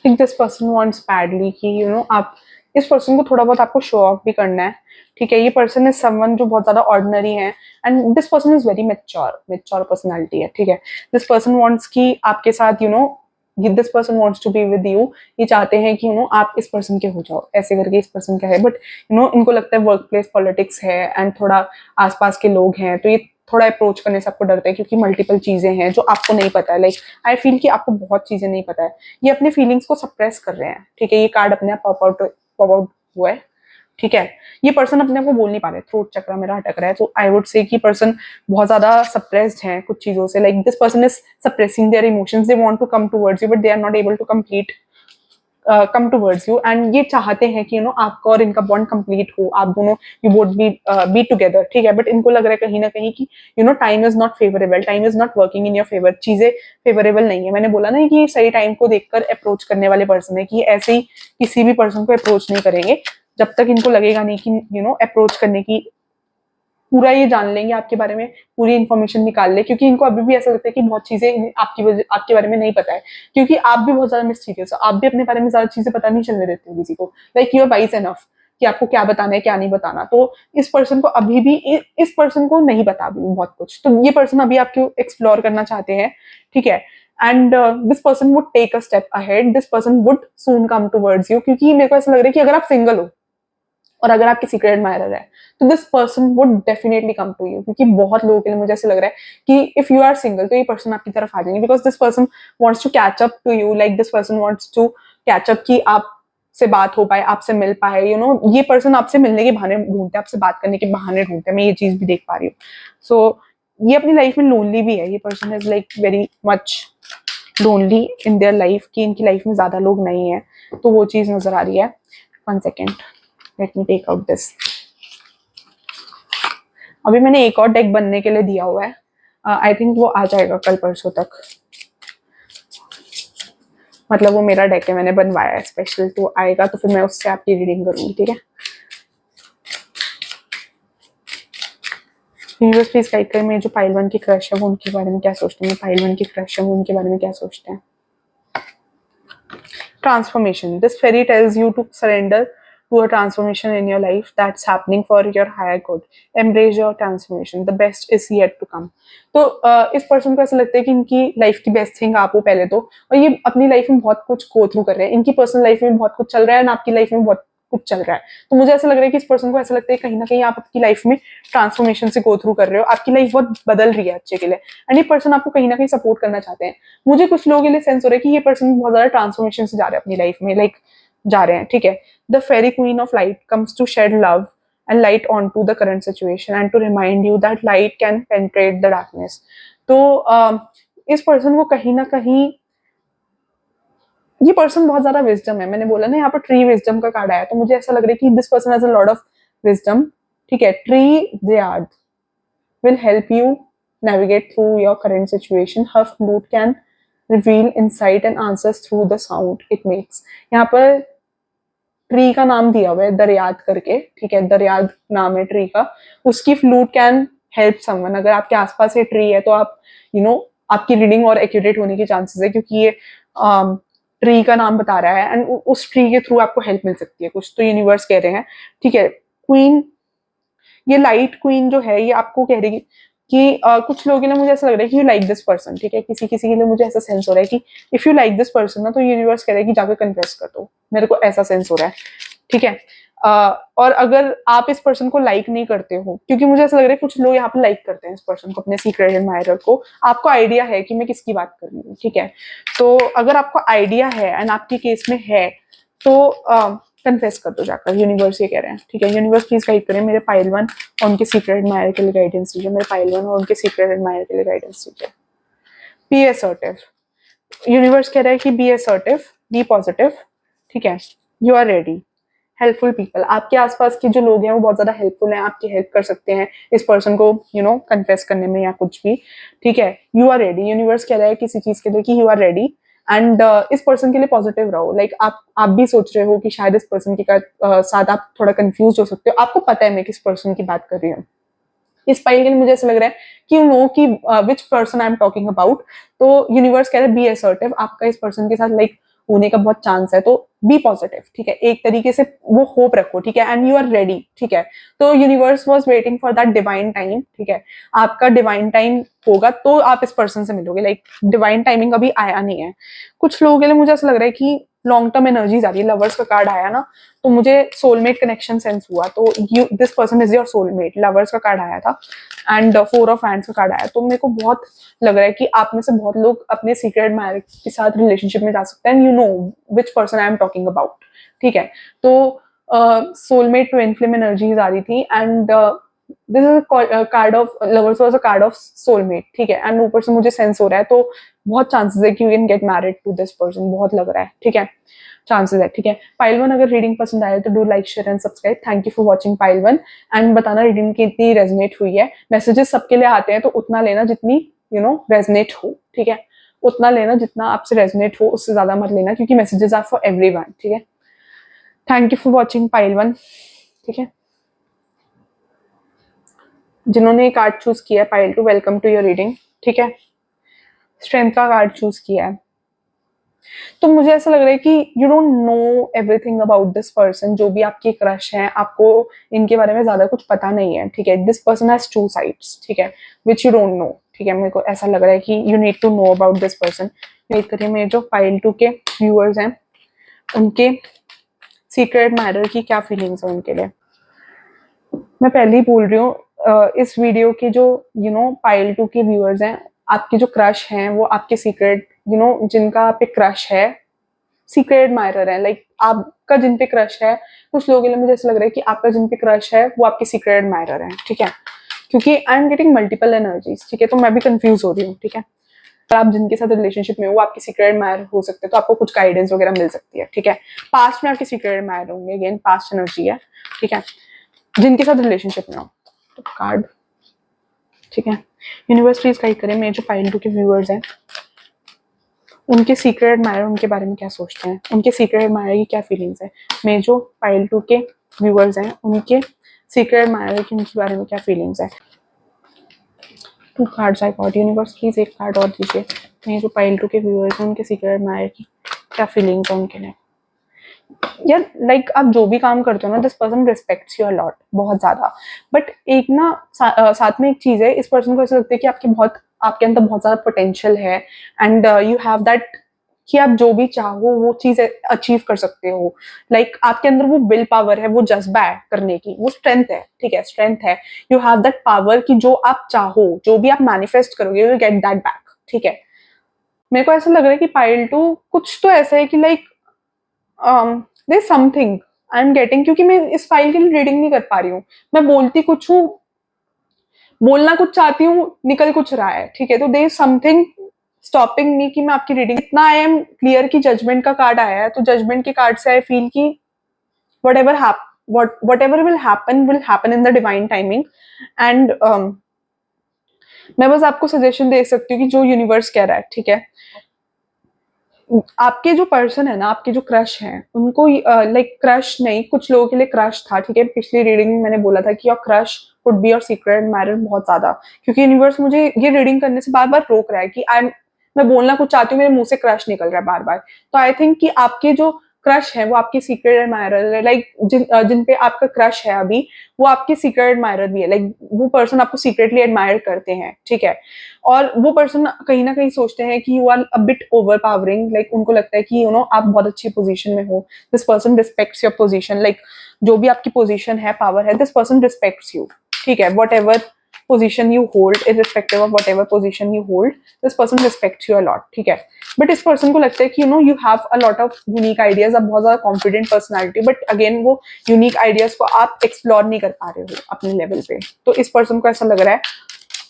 Think this person wants badly कि आप इस पर्सन को थोड़ा बहुत आपको शो ऑफ भी करना है, ठीक है। ये पर्सन इज समवन जो बहुत ज्यादा ऑर्डिनरी है, and this person is very mature personality है, ठीक है। दिस पर्सन वांट्स कि आपके साथ this person wants to be with you. ये चाहते हैं कि आप इस पर्सन के हो जाओ, ऐसे करके इस पर्सन का है। बट इनको लगता है वर्क प्लेस पॉलिटिक्स है एंड थोड़ा आसपास के लोग हैं, तो ये थोड़ा अप्रोच करने से आपको डरते हैं क्योंकि मल्टीपल चीजें हैं जो आपको नहीं पता है। लाइक आई फील कि आपको बहुत चीजें नहीं पता है। ये अपने फीलिंग्स को सप्रेस कर रहे हैं, ठीक है। ये कार्ड अपने आप पॉप आउट हुआ है, ठीक है। ये पर्सन अपने आप को बोल नहीं पा रहे, थ्रोट चक्र मेरा अटक रहा है, तो आई वुड से कि पर्सन बहुत ज्यादा सप्रेस्ड है कुछ चीजों से। Like this person is suppressing their emotions, they want to come towards you but they are not able to come towards you. And ये चाहते हैं कि आपका और इनका बॉन्ड कंप्लीट हो, आप दोनों यू वुड बी टुगेदर, ठीक है। बट इनको लग रहा है कहीं ना कहीं कि time is not favourable, time is not working in your favour, चीजें फेवरेबल नहीं है। मैंने बोला ना कि सही टाइम को देखकर अप्रोच करने वाले पर्सन है, कि ऐसे ही किसी भी पर्सन को अप्रोच नहीं करेंगे जब तक इनको लगेगा नहीं कि अप्रोच करने की पूरा ये जान लेंगे आपके बारे में, पूरी इन्फॉर्मेशन निकाल ले। क्योंकि इनको अभी भी ऐसा लगता है कि बहुत चीजें आपके बारे में नहीं पता है, क्योंकि आप भी बहुत ज्यादा मिस्टीरियस हो, आप भी अपने बारे में ज्यादा चीजें पता नहीं चलने देते हो किसी को। Like you are wise enough कि आपको क्या बताना है क्या नहीं बताना। तो इस पर्सन को अभी भी इस पर्सन को नहीं पता अभी बहुत कुछ, तो ये पर्सन अभी आपको एक्सप्लोर करना चाहते हैं, ठीक है। And this person would take a step ahead, this person would soon come towards you. क्योंकि मेरे को ऐसा लग रहा है कि अगर आप सिंगल हो और अगर आपके सीक्रेट एडमायरर है तो this person would definitely come to you. क्योंकि बहुत लोगों के लिए मुझे ऐसा लग रहा है कि इफ यू आर सिंगल तो ये पर्सन आपकी तरफ आ जाएंगे, because this person wants to catch up to you. Like this person wants to catch up कि आप से बात हो पाए, आपसे मिल पाए। ये पर्सन आपसे मिलने के बहाने ढूंढते हैं, आपसे बात करने के बहाने ढूंढते हैं, मैं ये चीज भी देख पा रही हूँ। सो ये अपनी लाइफ में लोनली भी है। ये person is like very much lonely in their life, कि इनकी लाइफ में ज्यादा लोग नहीं है, तो वो चीज नजर आ रही है। 1 second, let me take out this. अभी मैंने एक और डेक बनने के लिए दिया हुआ है, आई थिंक वो आ जाएगा कल परसों तक। मतलब वो मेरा डेक है, मैंने बनवाया है स्पेशल, तो आएगा तो फिर मैं उससे आपकी रीडिंग करूंगी, ठीक है। यूनिवर्स प्लीज गाइड करें, मेरे जो पाइल वन की क्रश है वो उनके बारे में क्या सोचते हैं। पाइल वन की क्रश है वो उनके बारे में क्या सोचते हैं। Transformation. This fairy tells you to surrender to a transformation in your life that's happening for your higher good. Embrace your transformation. The best is yet to come. तो इस पर्सन को ऐसा लगता है कि इनकी लाइफ की बेस्ट थिंग आप हो पहले तो, और ये अपनी लाइफ में बहुत कुछ गो थ्रू कर रहे हैं। इनकी पर्सनल लाइफ में बहुत कुछ चल रहा है और आपकी लाइफ में बहुत कुछ चल रहा है। तो मुझे ऐसा लग रहा है कि इस पर्सन को ऐसा लगता है कहीं ना कहीं आप आपकी लाइफ में ट्रांसफॉर्मेशन से गो थ्रू कर रहे हो, आपकी लाइफ बहुत बदल रही है अच्छे के लिए, एंड ये पर्सन आपको कहीं ना कहीं सपोर्ट करना चाहते हैं। मुझे कुछ लोगों के लिए सेंस हो रहा है कि ये पर्सन बहुत ज्यादा ट्रांसफॉर्मेशन से जा रहे हैं अपनी लाइफ में, लाइक जा रहे हैं, ठीक है। The fairy queen of light comes to shed love and light onto the current situation and to remind you that light can penetrate the darkness. तो इस पर्सन को कहीं ना कहीं ये पर्सन बहुत ज्यादा विजडम है। मैंने बोला ना यहाँ पर ट्री विजडम का कार्ड आया, तो मुझे ऐसा लग रहा है कि this person has a lot of wisdom, ठीक है। Tree dryad will help you navigate through your current situation. Her flute can reveal insight and answers through the sound it makes. यहाँ पर ट्री का नाम दिया हुआ है दरियाद करके, ठीक है। दरियाद नाम है ट्री का। उसकी फ्लूट कैन हेल्प समवन। अगर आपके आसपास ये ट्री है तो आप आपकी रीडिंग और एक्यूरेट होने के चांसेस है, क्योंकि ये ट्री का नाम बता रहा है एंड उस ट्री के थ्रू आपको हेल्प मिल सकती है कुछ, तो यूनिवर्स कह रहे हैं, ठीक है। क्वीन, ये लाइट क्वीन जो है ये आपको कह रही कि कुछ लोगों के लिए मुझे ऐसा लग रहा है कि यू लाइक दिस पर्सन, ठीक है। किसी किसी के लिए मुझे ऐसा सेंस हो रहा है कि if you like this person ना, तो यूनिवर्स कह रहा है कि जाकर कन्फेस कर दो। मेरे को ऐसा सेंस हो रहा है, ठीक है। और अगर आप इस पर्सन को लाइक नहीं करते हो, क्योंकि मुझे ऐसा लग रहा है कुछ लोग यहाँ पे लाइक करते हैं इस पर्सन को, अपने सीक्रेट एडमायरर को, आपको आइडिया है कि मैं किसकी बात कर रही हूँ, ठीक है। तो अगर आपको आइडिया है एंड आपके केस में है तो कन्फेस कर दो जाकर, यूनिवर्स ये कह रहे हैं, ठीक है। यूनिवर्स प्लीज गाइड करें मेरे पाइल वन और उनके सीक्रेट एडमायर के लिए गाइडेंस दीजिए। मेरे पाइल वन और उनके सीक्रेट एडमायर के लिए गाइडेंस दीजिए। B assertive. यूनिवर्स कह रहा है कि बी असर्टिव, बी पॉजिटिव, ठीक है। You are ready. Helpful people, आपके आसपास के जो लोग हैं वो बहुत ज्यादा हेल्पफुल हैं, आपकी हेल्प कर सकते हैं इस पर्सन को कन्फेस करने में या कुछ भी, ठीक है। यू आर रेडी, यूनिवर्स कह रहा है किसी चीज के लिए कि यू आर रेडी, एंड इस पर्सन के लिए पॉजिटिव रहो। लाइक आप भी सोच रहे हो कि शायद इस पर्सन के साथ आप थोड़ा कंफ्यूज हो सकते हो, आपको पता है मैं किस पर्सन की बात कर रही हूँ। इस फाइल के लिए मुझे ऐसा लग रहा है कि यू नो कि which person I am talking about. तो यूनिवर्स कह रहा है बी असर्टिव, आपका इस पर्सन के साथ लाइक होने का बहुत चांस है, तो बी पॉजिटिव, ठीक है। एक तरीके से वो होप रखो, ठीक है, एंड यू आर रेडी, ठीक है। तो universe was waiting for that divine time, ठीक है। आपका डिवाइन टाइम होगा तो आप इस पर्सन से मिलोगे, लाइक डिवाइन टाइमिंग अभी आया नहीं है। कुछ लोगों के लिए मुझे ऐसा लग रहा है कि लॉन्ग टर्म एनर्जीज आ रही है। लवर्स का कार्ड आया ना, तो मुझे सोलमेट कनेक्शन सेंस हुआ, तो you this person is your soulmate. Lovers का कार्ड आया था एंड फोर ऑफ हैंड्स का कार्ड आया, तो मेरे को बहुत लग रहा है कि आप में से बहुत लोग अपने सीक्रेट एडमायर के साथ रिलेशनशिप में जा सकते हैं, you know which person I am talking about, ठीक है। तो सोलमेट ट्विन फ्लेम एनर्जीज आ रही थी, and this is called of lovers was a card of soulmate, ठीक है। एंड ऊपर से मुझे सेंस हो रहा है, तो बहुत चांसेस है कि you can get married to this person, बहुत लग रहा है, ठीक है, चांसेस है, ठीक है। पाइल 1 अगर रीडिंग पसंद आए तो do like share and subscribe. Thank you for watching pile 1, and बताना रीडिंग कितनी रेजोनेट हुई है। मैसेजेस सबके लिए आते हैं, तो उतना लेना जितनी रेजोनेट हो, ठीक है, उतना लेना जितना आपसे रेजोनेट हो, उससे ज्यादा मत लेना, क्योंकि मैसेजेस आर फॉर एवरीवन, ठीक है। Thank you for watching pile 1, ठीक है। जिन्होंने कार्ड चूज किया है pile 2, welcome to your reading, ठीक है। स्ट्रेंथ का कार्ड चूज किया है, तो मुझे ऐसा लग रहा है कि you don't know everything about this person. जो भी आपकी क्रश है, आपको इनके बारे में ज्यादा कुछ पता नहीं है, ठीक है। This person has two sides, ठीक है, विच यू डोंट नो, ठीक है। मेरे को ऐसा लग रहा है कि you need to know about this person. Wait करिए, मेरे जो पाइल 2 के व्यूअर्स हैं उनके सीक्रेट एडमायरर की क्या फीलिंग्स है उनके लिए। मैं पहले ही बोल रही हूँ, इस वीडियो के जो पाइल 2 के व्यूअर्स हैं, आपके जो क्रश हैं वो आपके सीक्रेट जिनका आप पे क्रश है, सीक्रेट एडमायरर है। लाइक आपका जिन पे क्रश है, कुछ लोगों के लिए मुझे ऐसा लग रहा है कि आपका जिन पे क्रश है वो आपके सीक्रेट एडमायरर है, ठीक है। क्योंकि आई एम गेटिंग मल्टीपल एनर्जीज, ठीक है, तो मैं भी कंफ्यूज हो रही हूँ, ठीक है। अगर आप जिनके साथ रिलेशनशिप में हो वो आपके सीक्रेट एडमायर हो सकते हैं, तो आपको कुछ गाइडेंस वगैरह मिल सकती है, ठीक है। पास्ट में आपके सीक्रेट एडमायर होंगे, अगेन पास्ट एनर्जी है, ठीक है, जिनके साथ रिलेशनशिप में हो। तो कार्ड, ठीक है, यूनिवर्स प्लीज गाइड करें मेरे जो पाइल 2 के व्यूअर्स हैं, उनके सीक्रेट एडमायर उनके बारे में क्या सोचते हैं, उनके सीक्रेट एडमायर की क्या फीलिंग्स है। मेरे जो पाइल 2 के व्यूअर्स हैं उनके सीक्रेट एडमायर की उनके बारे में क्या फीलिंग्स है। 2 cards I got, universe please एक कार्ड और दीजिए। मेरे जो पाइल 2 के व्यूअर्स हैं उनके सीक्रेट एडमायर की क्या फीलिंग्स है उनके लिए। यार लाइक आप जो भी काम करते हो ना, this person respects you a lot, बहुत ज्यादा। बट एक ना साथ में एक चीज है, इस पर्सन को ऐसा लगता है कि आपके अंदर बहुत ज्यादा पोटेंशियल है, एंड यू हैव दैट कि आप जो भी चाहो वो चीज अचीव कर सकते हो। लाइक आपके अंदर वो विल पावर है, वो जज्बा है करने की, वो स्ट्रेंथ है, ठीक है, स्ट्रेंथ है। यू हैव दैट पावर कि जो आप चाहो, जो भी आप मैनिफेस्ट करोगे, you will get that back, ठीक है। मेरे को ऐसा लग रहा है कि पाइल 2 कुछ तो ऐसा है कि like there something I am getting, क्योंकि मैं इस फाइल के लिए रीडिंग नहीं कर पा रही हूँ। मैं बोलती कुछ हूँ, बोलना कुछ चाहती हूँ, निकल कुछ रहा है, ठीक है। तो देयर समथिंग स्टॉपिंग मी कि मैं आपकी रीडिंग, इतना आई एम क्लियर कि जजमेंट का कार्ड आया है, तो जजमेंट के कार्ड से आई फील कि whatever hap whatever will happen in the divine timing, and मैं बस आपको सजेशन दे सकती हूँ कि जो यूनिवर्स कह रहा है, ठीक है। आपके जो पर्सन है ना, आपके जो क्रश है, उनको लाइक क्रश नहीं, कुछ लोगों के लिए क्रश था, ठीक है। पिछली रीडिंग में मैंने बोला था कि your crush would be your secret admirer, बहुत ज्यादा, क्योंकि यूनिवर्स मुझे ये रीडिंग करने से बार बार रोक रहा है कि मैं बोलना कुछ चाहती हूँ, मेरे मुंह से क्रश निकल रहा है बार बार। तो आई थिंक कि आपके जो क्रश है वो आपके सीक्रेट एडमायरर है, लाइक जिन पे आपका क्रश है अभी, वो आपके सीक्रेट एडमायरर भी है। लाइक वो पर्सन आपको सीक्रेटली एडमायर करते हैं, ठीक है। और वो पर्सन कहीं ना कहीं सोचते हैं कि you are a bit overpowering, like उनको लगता है कि आप बहुत अच्छी पोजीशन में हो। This person respects your position, like जो भी आपकी पोजीशन है, पावर है, दिस पर्सन रिस्पेक्ट्स यू, ठीक है। What ever position you hold, irrespective of whatever position you hold, this person respects you a lot, ठीक है। बट इस पर्सन को लगता है कि you have a lot of unique ideas, आप बहुत ज्यादा कॉन्फिडेंट पर्सनैलिटी, बट अगेन वो यूनिक आइडियाज को आप एक्सप्लोर नहीं कर पा रहे हो अपने लेवल पे। तो इस पर्सन को ऐसा लग रहा है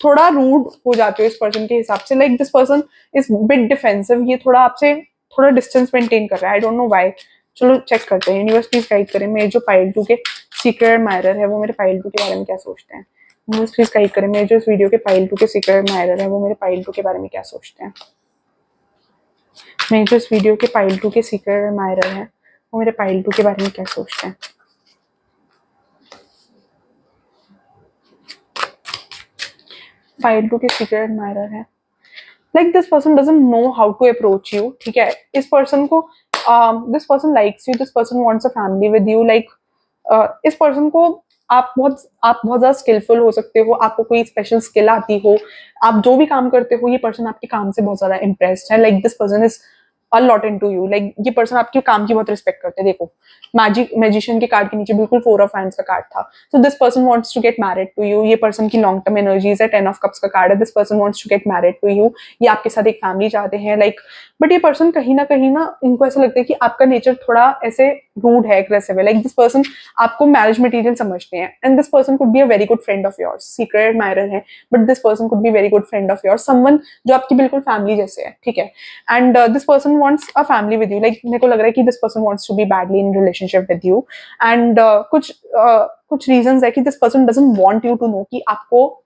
थोड़ा रूड हो जाते हो इस पर्सन के हिसाब से, like this person is bit defensive, ये थोड़ा आपसे थोड़ा डिस्टेंस मेंटेन कर रहा है, आई डोंट नो व्हाई। चलो चेक करते हैं, यूनिवर्स प्लीज गाइड करें मेरे जो पाइल 2 के सीक्रेट एडमायरर है वो मेरे पाइल 2 के बारे में क्या सोचते हैं। यूनिवर्स प्लीज गाइड करें मेरे जो इस वीडियो के पाइल 2 के सीक्रेट एडमायरर है वो मेरे पाइल 2 के बारे में क्या सोचते हैं। मेरे जो इस वीडियो के पाइल 2 के सीक्रेट एडमायरर है वो मेरे पाइल 2 के बारे में क्या सोचते हैं। पाइल 2 के सीक्रेट एडमायरर है, like this person doesn't know how to approach you, ठीक है। इस पर्सन को this person likes you, this person wants a family with you, like इस पर्सन को आप बहुत ज्यादा स्किलफुल हो सकते हो, आपको कोई स्पेशल स्किल आती हो, आप जो भी काम करते हो ये पर्सन आपके काम से बहुत ज्यादा इम्प्रेस्ड है, like this person is a lot into you, like ये पर्सन आपके काम की बहुत रिस्पेक्ट करते हैं। देखो मैजिशियन के कार्ड के नीचे बिल्कुल 4 ऑफ हैंड्स का कार्ड था, so this person wants to get married to you, ये पर्सन की लॉन्ग टर्म एनर्जीज है। 10 ऑफ कप्स का कार्ड है, this person wants to get married to you, ये आपके साथ एक फैमिली चाहते हैं, लाइक बट ये पर्सन कहीं ना इनको ऐसा लगता है कि आपका नेचर थोड़ा ऐसे रूड है, एग्रेसिव है, लाइक दिस पर्सन आपको मैरिज मटेरियल समझते हैं, and this person could be a very good friend of yours, secret admirer है but this person could be very good friend of yours, someone जो आपकी बिल्कुल फैमिली जैसे है, ठीक है। And this person wants a family with you, like मेरे को लग रहा है कि this person wants to be badly in relationship with you, and कुछ रीजंस है कि this person doesn't want you to know कि आपको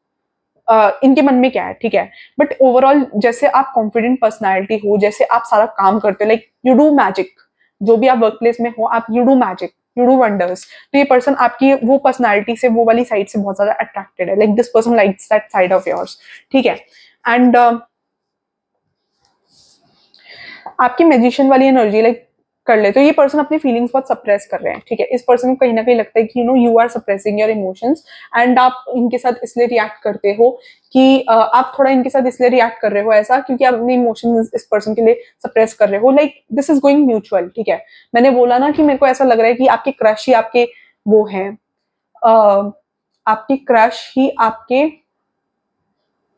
इनके मन में क्या है, ठीक है। बट ओवरऑल जैसे आप कॉन्फिडेंट पर्सनैलिटी हो, जैसे आप सारा काम करते हो, लाइक यू डू मैजिक, जो भी आप वर्क प्लेस में हो आप you do magic, you do wonders, तो ये पर्सन आपकी वो पर्सनैलिटी से, वो वाली साइड से बहुत ज्यादा अट्रैक्टेड है, like this person likes that side of yours, ठीक है। एंड आपकी मैजिशियन वाली एनर्जी लाइक कर ले तो ये पर्सन अपनी फीलिंग्स बहुत सप्रेस कर रहे हैं, ठीक है। इस पर्सन को कहीं ना कहीं लगता है कि you are suppressing your emotions, and आप इनके साथ इसलिए रिएक्ट करते हो कि आप थोड़ा इनके साथ इसलिए रिएक्ट कर रहे हो ऐसा क्योंकि आप अपने इमोशंस इस पर्सन के लिए सप्रेस कर रहे हो, like this is going mutual, ठीक है। मैंने बोला ना कि मेरे को ऐसा लग रहा है कि आपके क्रश ही आपके वो हैं, आपकी क्रश ही आपके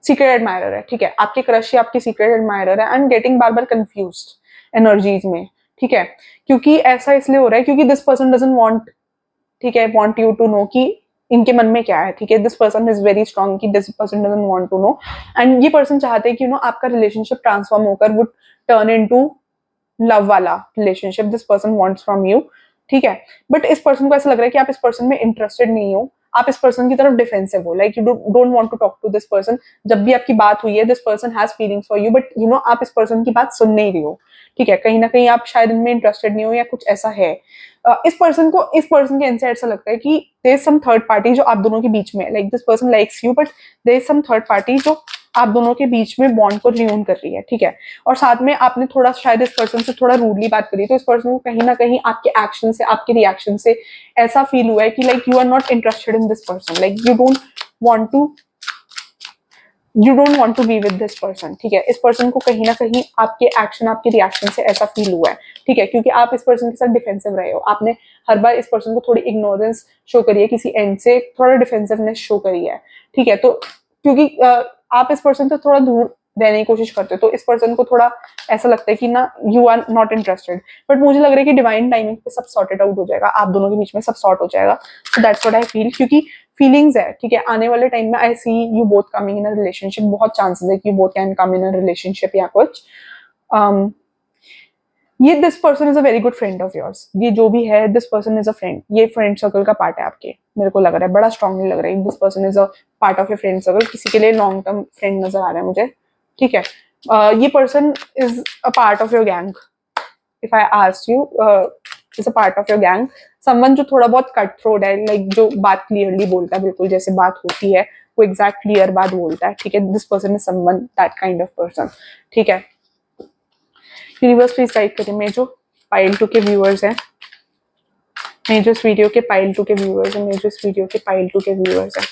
सीक्रेट एडमायरर है, ठीक है। आपके क्रश ही आपकी सीक्रेट एडमायरर है, आई am getting bar bar confused energies में, ठीक है। क्योंकि ऐसा इसलिए हो रहा है क्योंकि दिस पर्सन डजंट वांट, ठीक है, वांट यू टू नो कि इनके मन में क्या है, ठीक है। This person is very strong कि this person doesn't want to know, and ये पर्सन चाहते हैं कि आपका रिलेशनशिप ट्रांसफॉर्म होकर वुड टर्न इनटू लव वाला relationship this person wants from you, ठीक है। बट इस पर्सन को ऐसा लग रहा है कि आप इस पर्सन में इंटरेस्टेड नहीं हो, आप इस पर्सन की तरफ डिफेंसिव हो, like you don't want to talk to this person. जब भी आपकी बात हुई है this person has feelings for you, but आप इस पर्सन की बात सुन नहीं रही हो, ठीक है। कहीं ना कहीं आप शायद इनमें इंटरेस्टेड नहीं हो या कुछ ऐसा है। इस पर्सन के इनसे ऐसा लगता है कि there is some third party जो आप दोनों के बीच में है, like this person likes you but there is some third party जो आप दोनों के बीच में बॉन्ड को रियून कर रही है, ठीक है। और साथ में आपने थोड़ा शायद इस पर्सन से थोड़ा रूडली बात करी, तो इस पर्सन को कहीं ना कहीं आपके एक्शन से, आपके रिएक्शन से ऐसा फील हुआ है कि like you are not interested in this person, like you don't want to be with this person, ठीक है। इस पर्सन को कहीं ना कहीं आपके एक्शन, आपके रिएक्शन से ऐसा फील हुआ है, ठीक है, क्योंकि आप इस पर्सन के साथ डिफेंसिव रहे हो, आपने हर बार इस पर्सन को थोड़ी इग्नोरेंस शो करी है, किसी एंड से थोड़ा डिफेंसिवनेस शो करी है, ठीक है। तो क्योंकि आप इस पर्सन से थोड़ा दूर रहने की कोशिश करते हो, तो इस पर्सन को थोड़ा ऐसा लगता है कि ना you are not interested, but मुझे लग रहा है कि डिवाइन टाइमिंग पे सब सॉर्टेड आउट हो जाएगा, आप दोनों के बीच में सब सॉर्ट हो जाएगा, so that's what I feel, क्योंकि फीलिंग्स है, ठीक है। आने वाले टाइम में I see you both coming in a relationship, बहुत चांसेस है कि you both can come in a relationship या कुछ। ये this person is a very good friend of yours, ये जो भी है this person is a friend, ये फ्रेंड सर्कल का पार्ट है आपके, मेरे को लग रहा है बड़ा स्ट्रांगली लग रहा है this person is a part of your friend circle, किसी के लिए लॉन्ग टर्म फ्रेंड नजर आ रहा है मुझे, ठीक है। ये person is a part of your gang, if I ask you, is a part of your gang, someone जो थोड़ा बहुत कट थ्रोट है, लाइक जो बात क्लियरली बोलता है, बिल्कुल जैसे बात होती है वो एग्जैक्ट क्लियर बात बोलता है, ठीक है। This person is someone that kind of person, ठीक है। यूनिवर्स प्लीज गाइड करिए मेरे जो पाइल 2 के व्यूअर्स हैं, मेरे जो इस वीडियो के पाइल 2 के व्यूअर्स हैं, मेरे जो इस वीडियो के पाइल 2 के व्यूअर्स हैं,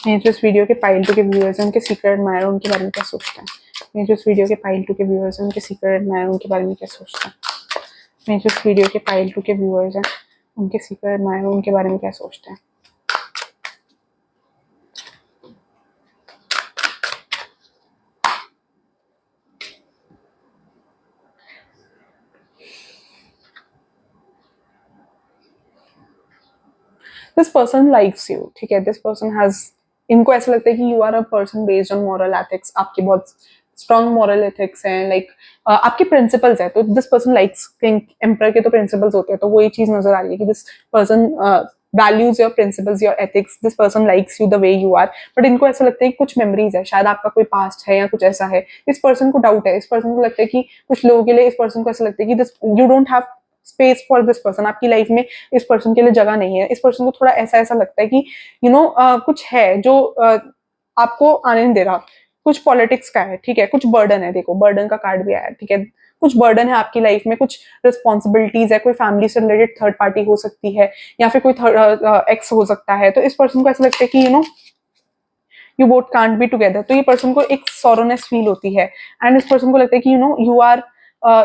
मेरे जो इस वीडियो के पाइल 2 के व्यूअर्स हैं, उनके सीक्रेट एडमायर उनके बारे में क्या सोचते हैं। मेरे जो इस वीडियो के पाइल 2 के व्यूअर्स हैं, उनके सीक्रेट एडमायर उनके बारे में क्या सोचते हैं। मेरे जो इस वीडियो के पाइल 2 के व्यूअर्स हैं, उनके सीक्रेट एडमायर उनके बारे में क्या सोचते हैं। दिस पर्सन लाइक्स यू, ठीक है। दिस पर्सन हैज, इनको ऐसा लगता है कि you are a person based on moral ethics, आपके बहुत स्ट्रॉन्ग मॉरल एथिक्स हैं, लाइक आपके प्रिंसिपल्स है। तो this person likes, king emperor के तो प्रिंसिपल्स होते हैं, तो वो ये चीज नजर आ रही है कि this person values your principles, your ethics, this person likes you the way you are. But इनको ऐसा लगता है कि कुछ मेमोरीज है, शायद आपका कोई पास्ट है या कुछ ऐसा है। इस पर्सन को डाउट है, इस पर्सन को लगता है कि कुछ लोगों के लिए इस पर्सन को ऐसा लगता है कि this you don't have space for this person, आपकी लाइफ में इस पर्सन के लिए जगह नहीं है। इस पर्सन को थोड़ा ऐसा ऐसा लगता है कि कुछ है जो आपको आने नहीं दे रहा, कुछ पॉलिटिक्स का है, ठीक है, कुछ बर्डन है, देखो बर्डन का कार्ड भी आया है, ठीक है, कुछ बर्डन है आपकी लाइफ में, कुछ रिस्पॉन्सिबिलिटीज है, कोई फैमिली से रिलेटेड थर्ड पार्टी हो सकती है, या फिर कोई एक्स हो सकता है। तो इस पर्सन को ऐसा लगता है कि you both can't be together. तो ये पर्सन को एक सॉरोनेस फील होती है, एंड इस पर्सन को लगता है कि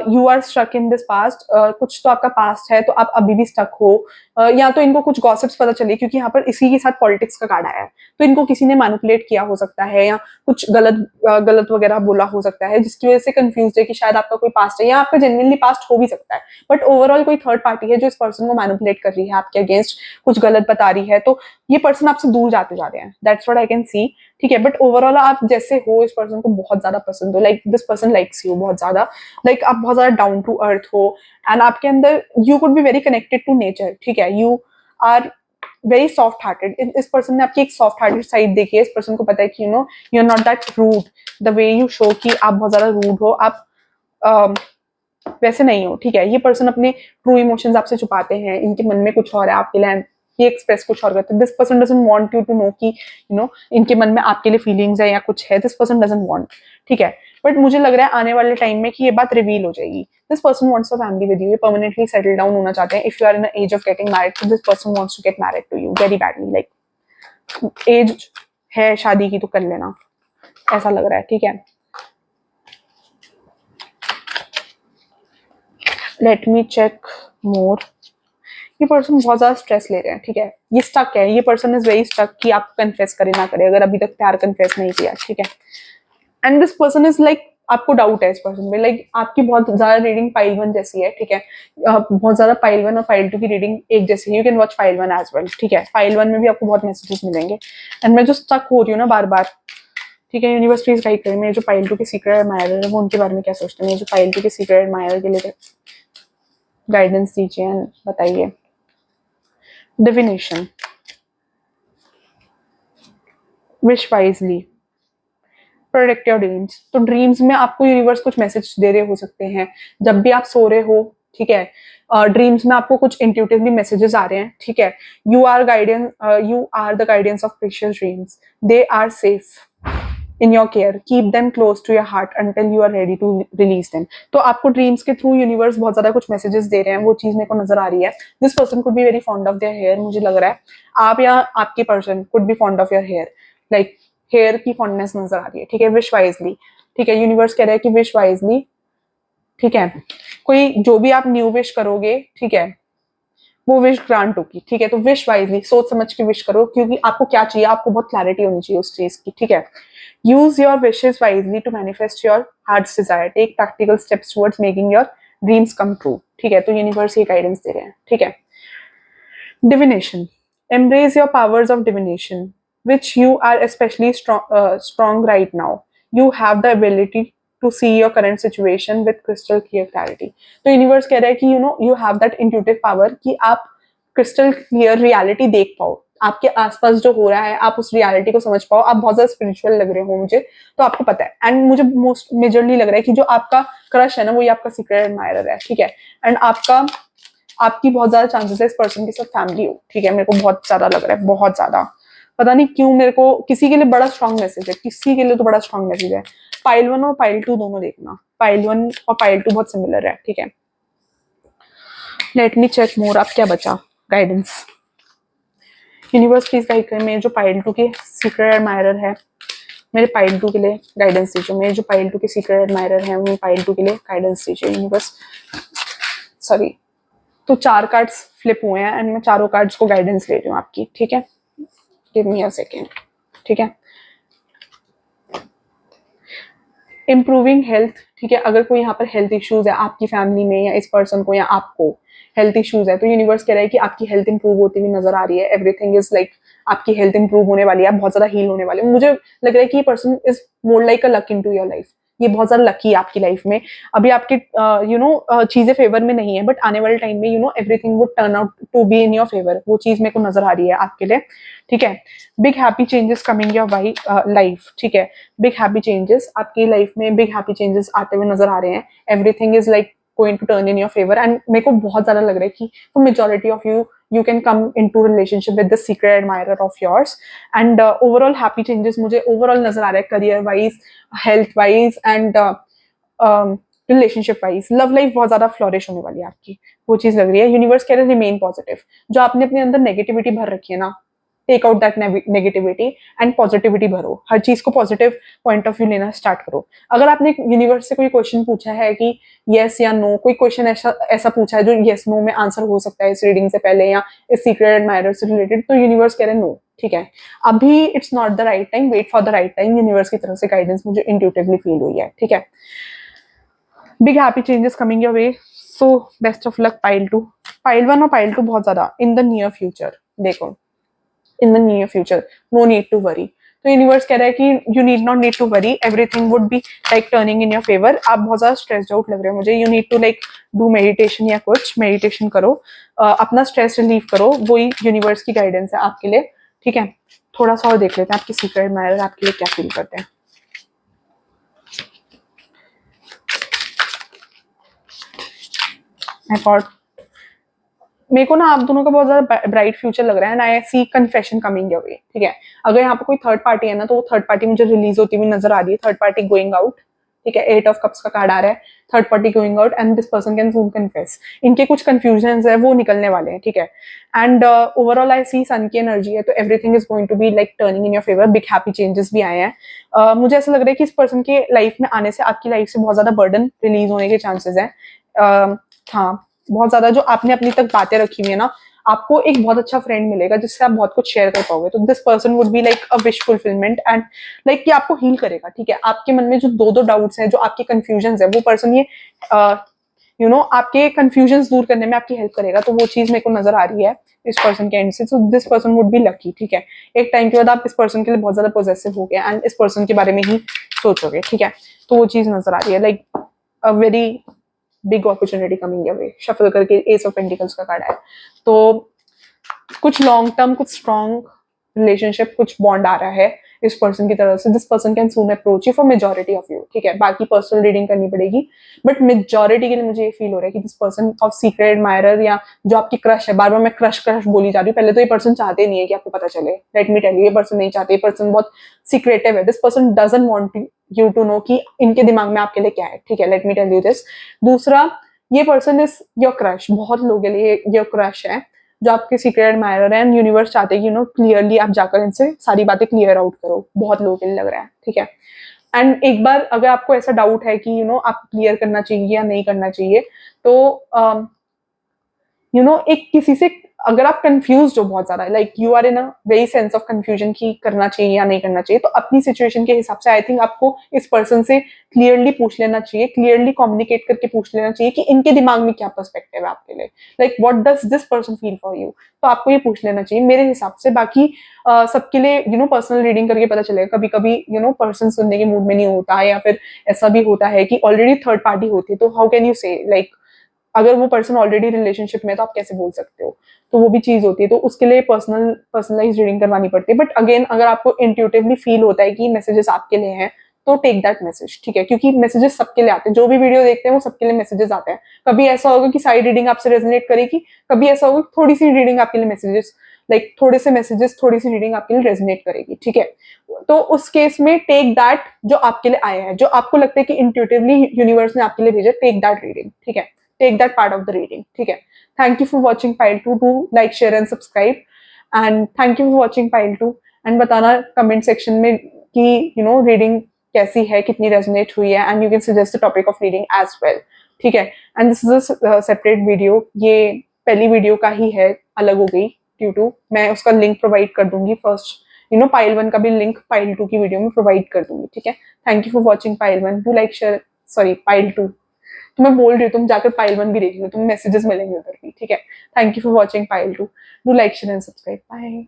you are stuck in this past. कुछ तो आपका पास्ट है, तो आप अभी भी स्टक हो। या तो इनको कुछ गॉसिप्स पता चले, क्योंकि यहाँ पर इसी के साथ पॉलिटिक्स का कार्ड आया है, तो इनको किसी ने मैनिपुलेट किया हो सकता है, या कुछ गलत वगैरह बोला हो सकता है, जिसकी वजह से कंफ्यूज है कि शायद आपका कोई पास्ट है, या आपका जेन्युइनली पास्ट हो भी सकता है। बट ओवरऑल कोई थर्ड पार्टी है जो इस पर्सन को मैनिपुलेट कर रही है, आपके अगेंस्ट कुछ गलत बता रही है, तो ये पर्सन आपसे दूर जाते जा रहे हैं। दैट्स व्हाट आई कैन सी, ठीक है। बट ओवरऑल आप जैसे हो, इस पर्सन को बहुत ज्यादा पसंद हो, like this person likes you बहुत ज्यादा, लाइक आप बहुत ज्यादा डाउन टू अर्थ हो, एंड आपके अंदर you could be very connected to nature, ठीक है, you are very soft hearted. इस पर्सन ने आपकी एक सॉफ्ट हार्टेड साइड देखी है। इस पर्सन को पता है कि you are not that rude the way you show, कि आप बहुत ज्यादा रूड हो, आप वैसे नहीं हो, ठीक है। ये पर्सन अपने ट्रू इमोशंस आपसे छुपाते हैं, इनके मन में कुछ और है आपके लिए, ये एक्सप्रेस कुछ और करते हैं। This person doesn't want you to know कि इनके मन में आपके लिए फीलिंग्स है या कुछ है। दिस पर्सन डजंट वांट, ठीक है। बट मुझे लग रहा है आने वाले टाइम में कि ये बात रिवील हो जाएगी। This person wants a family with you, ये परमानेंटली सेटल डाउन होना चाहते हैं। If you are in age of getting married, तो this person wants to get married to you very badly, like age है शादी की तो कर लेना, ऐसा लग रहा है, ठीक है। लेट मी चेक मोर। ये पर्सन बहुत ज्यादा स्ट्रेस ले रहे हैं, ठीक है, ये स्टक है, ये पर्सन इज वेरी स्टक कि आप कन्फेस करे ना करे, अगर अभी तक प्यार कन्फेस नहीं किया, ठीक है। And this person is like, आपको डाउट है इस पर्सन में, लाइक आपकी बहुत ज्यादा रीडिंग पाइल 1 जैसी है, ठीक है, बहुत ज्यादा पाइल 1 और पाइल 2 की रीडिंग एक जैसी है। You can watch pile 1 as well, ठीक है। पाइल 1 में भी आपको बहुत मैसेजेस मिलेंगे, एंड मैं जो स्टक हो रही हूँ ना बार बार, ठीक है, यूनिवर्स प्लीज गाइड करें। मेरे जो पाइल 2 के सीक्रेट एडमायरर है वो उनके बारे में क्या सोचते हैं, मेरे जो पाइल 2 के सीक्रेट एडमायरर के लिए गाइडेंस दीजिए एंड बताइए। Divination, wish wisely, protect your dreams. तो ड्रीम्स में आपको यूनिवर्स कुछ मैसेज दे रहे हो सकते हैं जब भी आप सो रहे हो, ठीक है। ड्रीम्स में आपको कुछ इंट्यूटिवली मैसेजेस आ रहे हैं, ठीक है। You are the guidance of precious dreams, they are safe in your care, keep them close to your heart until you are ready to release them. तो आपको ड्रीम्स के थ्रू यूनिवर्स बहुत ज्यादा कुछ मैसेजेस दे रहे हैं, वो चीज मेरे को नजर आ रही है। This person could be very fond of their hair, मुझे लग रहा है आप या आपके person could be fond of your hair, like hair की फॉन्डनेस नजर आ रही है, ठीक है। विश वाइजली, ठीक है, यूनिवर्स कह रहा है कि विश वाइजली, ठीक है। कोई जो भी आप न्यू विश करोगे, ठीक है, वो विश ग्रांट होगी, ठीक है। तो विश वाइजली, सोच समझ के विश करो, क्योंकि आपको क्या चाहिए, आपको बहुत क्लैरिटी होनी चाहिए उस चीज की, ठीक है। Use your wishes wisely to manifest your heart's desire, take practical steps towards making your dreams come true, ठीक है। तो यूनिवर्स ये गाइडेंस दे रहे हैं, ठीक है। Divination. Embrace your powers of divination, which you are especially strong right now. You have the ability to see your current situation with crystal clear clarity. तो यूनिवर्स कह रहा है कि you have that intuitive power कि आप crystal clear reality देख पाओ, आपके आसपास जो हो रहा है आप उस रियलिटी को समझ पाओ। आप बहुत ज्यादा स्पिरिचुअल लग रहे हो मुझे, तो आपको पता है। एंड मुझे मोस्ट मेजरली लग रहा है कि जो आपका क्रश है ना, वो ये आपका सीक्रेट एडमायरर है, ठीक है। एंड आपकी बहुत ज्यादा चांसेस है इस पर्सन के साथ फैमिली हो, ठीक है। मेरे को बहुत ज्यादा लग रहा है, बहुत ज्यादा, पता नहीं क्यों मेरे को किसी के लिए बड़ा स्ट्रॉन्ग मैसेज है, किसी के लिए तो बड़ा स्ट्रॉन्ग मैसेज है। पाइल 1 और पाइल 2 दोनों देखना, पाइल 1 और पाइल 2 बहुत सिमिलर है, ठीक है। लेट मी चेक मोर, आप क्या बचा गाइडेंस। यूनिवर्स प्लीज गाइड करें, मेरे जो पाइल 2 के सीक्रेट एडमायरर है, मेरे पाइल 2 के लिए गाइडेंस दीजिए। मेरे जो पाइल 2 के सीक्रेट एडमायरर है, मेरे पाइल 2 के लिए गाइडेंस दीजिए यूनिवर्स। सॉरी, तो 4 कार्ड्स फ्लिप हुए हैं एंड मैं चारों कार्ड्स को गाइडेंस ले रही हूँ आपकी, ठीक है। गिव मी अ सेकेंड, ठीक है। इम्प्रूविंग हेल्थ, ठीक है। अगर कोई यहाँ पर हेल्थ इश्यूज है आपकी फैमिली में, या इस पर्सन को या आपको हेल्थ इश्यूज है, तो यूनिवर्स कह रहा है कि आपकी हेल्थ इंप्रूव होती हुई नजर आ रही है। एवरीथिंग इज लाइक, आपकी हेल्थ इंप्रूव होने वाली है, आप बहुत ज्यादा हील होने वाले। मुझे लग रहा है कि ये person is more like a luck into your life, ये बहुत ज़्यादा लकी है आपकी लाइफ में। अभी आपके चीज़ें फेवर में नहीं है, बट आने वाले टाइम में everything would turn out to be in your favour. वो चीज़ मेरे को नज़र आ रही है आपके लिए, ठीक है। Big happy changes coming your life, ठीक है। बिग हैप्पी चेंजेस आपकी लाइफ में, बिग हैप्पी चेंजेस आते हुए नज़र आ रहे हैं। Everything is like going to turn in your favour, and मेरे को बहुत ज़्यादा लग रहा है कि for majority of you can come into relationship with the secret admirer of yours, and overall happy changes मुझे overall नजर आ रहा है, career wise, health wise, and relationship wise. Love life बहुत ज्यादा फ्लोरिश होने वाली है आपकी, वो चीज लग रही है। यूनिवर्स कह रहे हैं रिमेन पॉजिटिव। जो आपने अपने अंदर नेगेटिविटी भर रखी है ना, take out that negativity and positivity भरो। हर चीज को पॉजिटिव पॉइंट ऑफ व्यू लेना स्टार्ट करो। अगर आपने यूनिवर्स से कोई क्वेश्चन पूछा है कि यस या नो, कोई क्वेश्चन ऐसा पूछा है जो यस नो में आंसर हो सकता है इस रीडिंग से पहले या इस सीक्रेट एडमायरर से रिलेटेड, तो यूनिवर्स कह रहे हैं नो, ठीक है, अभी it's not the right time, wait for the right time. Universe की तरफ से गाइडेंस मुझे इंट्यूटिवली फील हुई है, ठीक है। Big happy changes coming your way, so best of luck pile 2। Pile 1 और पाइल 2 बहुत ज्यादा इन द नियर फ्यूचर, देखो in the near future, no need to worry. तो यूनिवर्स कह रहा है कि you need not need to worry, everything would be like turning in your favour. आप बहुत ज्यादा स्ट्रेस्ड आउट लग रहे हो मुझे, you need to like do meditation या कुछ मेडिटेशन करो, अपना स्ट्रेस रिलीव करो, वही यूनिवर्स की गाइडेंस है आपके लिए, ठीक है। थोड़ा सा और देख लेते हैं आपके सीक्रेट एडमायरर आपके लिए क्या फील करते हैं। आई थॉट मेरे को ना आप दोनों का बहुत ज्यादा ब्राइट फ्यूचर लग रहा है, and I see confession coming your way, ठीक है। अगर यहाँ पे कोई थर्ड पार्टी है ना, तो वो थर्ड पार्टी मुझे रिलीज होती हुई नजर आ रही है। थर्ड पार्टी गोइंग आउट, ठीक है। 8 ऑफ कप्स का कार्ड आ रहा है, third party going out, and this person can soon confess. इनके कुछ कंफ्यूजन है वो निकलने वाले हैं, ठीक है। एंड ओवरऑल आई सी सन की एनर्जी है, तो everything is going to be like turning in your favour. Big happy changes भी आए हैं। मुझे ऐसा लग रहा है कि इस पर्सन के लाइफ में आने से आपकी लाइफ से बहुत ज्यादा बर्डन रिलीज होने के चांसेस हैं। हाँ, बहुत ज्यादा जो आपने अपनी तक बातें रखी हुई है ना, आपको एक बहुत अच्छा फ्रेंड मिलेगा जिससे आप बहुत कुछ शेयर कर पाओगे। तो this person would be like a wish fulfilment, and like ये आपको हील करेगा, ठीक है। आपके मन में जो दो डाउट्स हैं, जो आपके कंफ्यूजन है, वो पर्सन ये आपके कंफ्यूजन दूर करने में आपकी हेल्प करेगा। तो वो चीज मेरे को नजर आ रही है इस पर्सन के एंड से। तो this person would be lucky, ठीक है। एक टाइम के बाद आप इस पर्सन के लिए बहुत ज्यादा पॉजिटिव हो गए एंड इस पर्सन के बारे में ही सोचोगे, ठीक है। तो वो चीज नजर आ रही है, like a very big opportunity coming your way. Shuffle करके एस ऑफ पेंटिकल्स का कार्ड है, तो कुछ लॉन्ग टर्म, कुछ स्ट्रॉन्ग रिलेशनशिप, कुछ बॉन्ड आ रहा है इस पर्सन की तरफ से। This person can soon approach you for majority of you, ठीक है। बाकी पर्सनल रीडिंग करनी पड़ेगी, बट मेजॉरिटी के लिए मुझे ये फील हो रहा है कि this person of secret admirer, या जो आपकी क्रश है, बार बार मैं क्रश क्रश बोली जा रही हूँ, पहले तो ये पर्सन चाहते नहीं है कि आपको पता चले। लेट मी टेल यू, ये पर्सन नहीं चाहते, ये पर्सन बहुत सीक्रेटिव है। This person doesn't want you to know कि इनके दिमाग में आपके लिए क्या है, ठीक है। Let me tell you this. दूसरा, ये पर्सन इज योर क्रश, बहुत लोगों के लिए योर क्रश है, जो आपके सीक्रेट एडमायरर है। एंड यूनिवर्स चाहते हैं कि क्लियरली आप जाकर इनसे सारी बातें क्लियर आउट करो, बहुत लोगों के लिए लग रहा है, ठीक है। एंड एक बार अगर आपको ऐसा डाउट है कि आप क्लियर करना चाहिए या नहीं करना चाहिए, तो एक किसी से, अगर आप कंफ्यूज हो बहुत ज्यादा, like you are in a very sense of confusion कि करना चाहिए या नहीं करना चाहिए, तो अपनी सिचुएशन के हिसाब से आई थिंक आपको इस पर्सन से क्लियरली पूछ लेना चाहिए, क्लियरली कम्युनिकेट करके पूछ लेना चाहिए कि इनके दिमाग में क्या पर्सपेक्टिव है आपके लिए, like what does this person feel for you. तो आपको ये पूछ लेना चाहिए मेरे हिसाब से। बाकी सबके लिए पर्सनल रीडिंग करके पता चलेगा। कभी कभी पर्सन सुनने के मूड में नहीं होता है, या फिर ऐसा भी होता है कि ऑलरेडी थर्ड पार्टी होती है, तो हाउ कैन यू से, लाइक अगर वो पर्सन ऑलरेडी रिलेशनशिप में है तो आप कैसे बोल सकते हो। तो वो भी चीज होती है, तो उसके लिए पर्सनलाइज रीडिंग करवानी पड़ती है। बट अगेन, अगर आपको इंट्यूटिवली फील होता है कि मैसेजेस आपके लिए हैं, तो टेक दैट मैसेज, ठीक है। क्योंकि मैसेजेस सबके लिए आते हैं, जो भी वीडियो देखते हैं वो सबके लिए मैसेजेस आते हैं। कभी ऐसा होगा कि सारी रीडिंग आपसे रेजोनेट करेगी, कभी ऐसा होगा कि थोड़ी सी रीडिंग आपके लिए मैसेजेस, लाइक थोड़े से मैसेजेस, थोड़ी सी रीडिंग आपके लिए रेजोनेट करेगी, ठीक है। तो उस केस में टेक दैट जो आपके लिए आया है, जो आपको लगता है कि इंट्यूटिवली यूनिवर्स ने आपके लिए भेजा, टेक दैट रीडिंग, ठीक है। Take that part of the reading, ठीक है। Thank you for watching pile 2, do like share and subscribe, and thank you for watching pile 2। And बताना कमेंट सेक्शन में कि रीडिंग कैसी है, कितनी रेजोनेट हुई है, and you can suggest the topic of reading as well, ठीक है। And this is a separate video, ये पहली वीडियो का ही है, अलग हो गई ड्यू टू, मैं उसका लिंक प्रोवाइड कर दूंगी फर्स्ट, पाइल 1 का भी लिंक पाइल 2 की वीडियो में प्रोवाइड कर दूंगी, ठीक है। Thank you for watching pile 1, do like share, sorry pile 2, तो मैं बोल रही हूँ, तुम जाकर पाइल 1 भी देख लो, तुम्हें मैसेजेस मिलेंगे उधर भी, ठीक है। Thank you for watching pile 2, do like share and subscribe, bye.